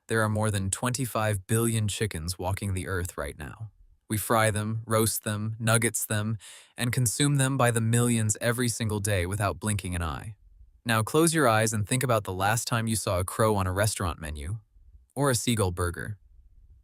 There are more than 25 billion chickens walking the earth right now. We fry them, roast them, nuggets them, and consume them by the millions every single day without blinking an eye. Now close your eyes and think about the last time you saw a crow on a restaurant menu, or a seagull burger.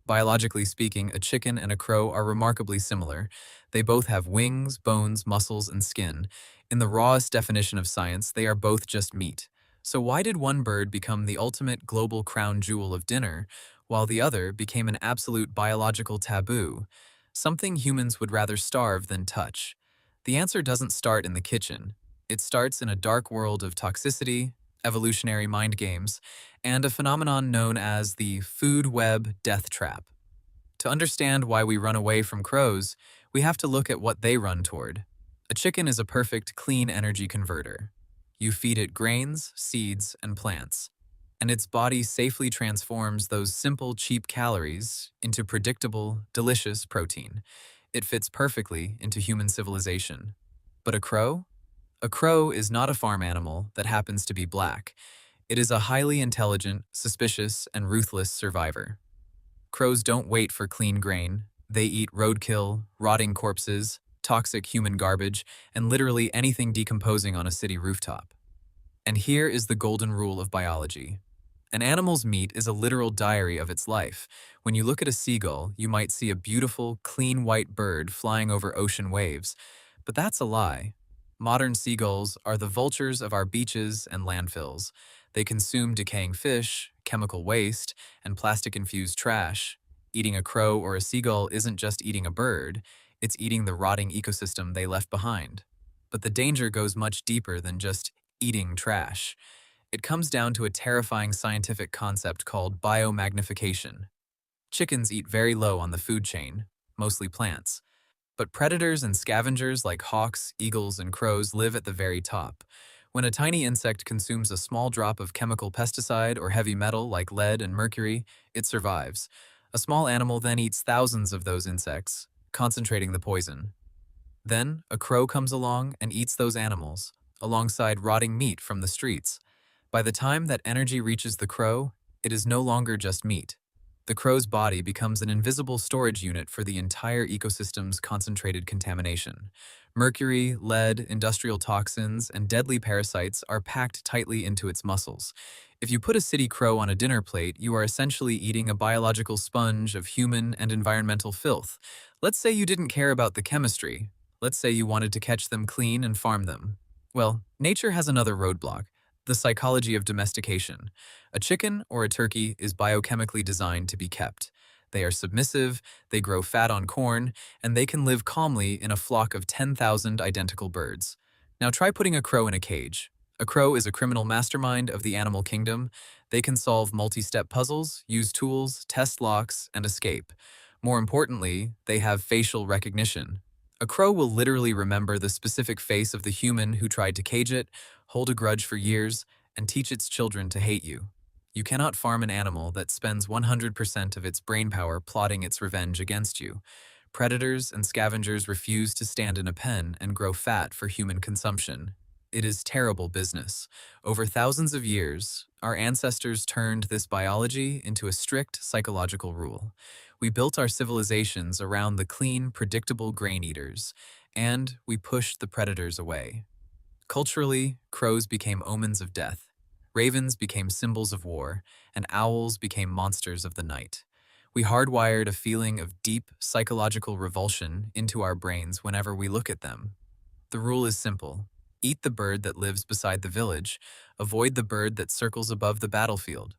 Biologically speaking, a chicken and a crow are remarkably similar. They both have wings, bones, muscles, and skin. In the rawest definition of science, they are both just meat. So why did one bird become the ultimate global crown jewel of dinner, while the other became an absolute biological taboo, something humans would rather starve than touch? The answer doesn't start in the kitchen. It starts in a dark world of toxicity, evolutionary mind games, and a phenomenon known as the food web death trap. To understand why we run away from crows, we have to look at what they run toward. A chicken is a perfect clean energy converter. You feed it grains, seeds, and plants, and its body safely transforms those simple, cheap calories into predictable, delicious protein. It fits perfectly into human civilization. But a crow? A crow is not a farm animal that happens to be black. It is a highly intelligent, suspicious, and ruthless survivor. Crows don't wait for clean grain. They eat roadkill, rotting corpses, toxic human garbage, and literally anything decomposing on a city rooftop. And here is the golden rule of biology. An animal's meat is a literal diary of its life. When you look at a seagull, you might see a beautiful, clean white bird flying over ocean waves. But that's a lie. Modern seagulls are the vultures of our beaches and landfills. They consume decaying fish, chemical waste, and plastic-infused trash. Eating a crow or a seagull isn't just eating a bird, it's eating the rotting ecosystem they left behind. But the danger goes much deeper than just eating trash. It comes down to a terrifying scientific concept called biomagnification. Chickens eat very low on the food chain, mostly plants. But predators and scavengers like hawks, eagles, and crows live at the very top. When a tiny insect consumes a small drop of chemical pesticide or heavy metal like lead and mercury, it survives. A small animal then eats thousands of those insects, concentrating the poison. Then, a crow comes along and eats those animals, alongside rotting meat from the streets. By the time that energy reaches the crow, it is no longer just meat. The crow's body becomes an invisible storage unit for the entire ecosystem's concentrated contamination. Mercury, lead, industrial toxins, and deadly parasites are packed tightly into its muscles. If you put a city crow on a dinner plate, you are essentially eating a biological sponge of human and environmental filth. Let's say you didn't care about the chemistry. Let's say you wanted to catch them clean and farm them. Well, nature has another roadblock: the psychology of domestication. A chicken or a turkey is biochemically designed to be kept. They are submissive, they grow fat on corn, and they can live calmly in a flock of 10,000 identical birds. Now try putting a crow in a cage. A crow is a criminal mastermind of the animal kingdom. They can solve multi-step puzzles, use tools, test locks, and escape. More importantly, they have facial recognition. A crow will literally remember the specific face of the human who tried to cage it, hold a grudge for years, and teach its children to hate you. You cannot farm an animal that spends 100% of its brainpower plotting its revenge against you. Predators and scavengers refuse to stand in a pen and grow fat for human consumption. It is terrible business. Over thousands of years, our ancestors turned this biology into a strict psychological rule. We built our civilizations around the clean, predictable grain eaters, and we pushed the predators away. Culturally, crows became omens of death, ravens became symbols of war, and owls became monsters of the night. We hardwired a feeling of deep psychological revulsion into our brains whenever we look at them. The rule is simple: eat the bird that lives beside the village, avoid the bird that circles above the battlefield.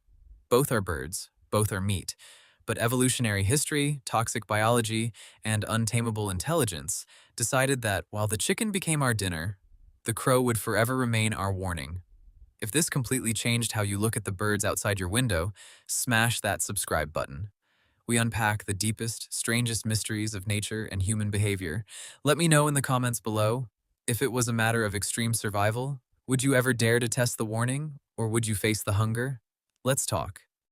Both are birds, both are meat, but evolutionary history, toxic biology, and untamable intelligence decided that while the chicken became our dinner, the crow would forever remain our warning. If this completely changed how you look at the birds outside your window, smash that subscribe button. We unpack the deepest, strangest mysteries of nature and human behavior. Let me know in the comments below. If it was a matter of extreme survival, would you ever dare to test the warning, or would you face the hunger? Let's talk.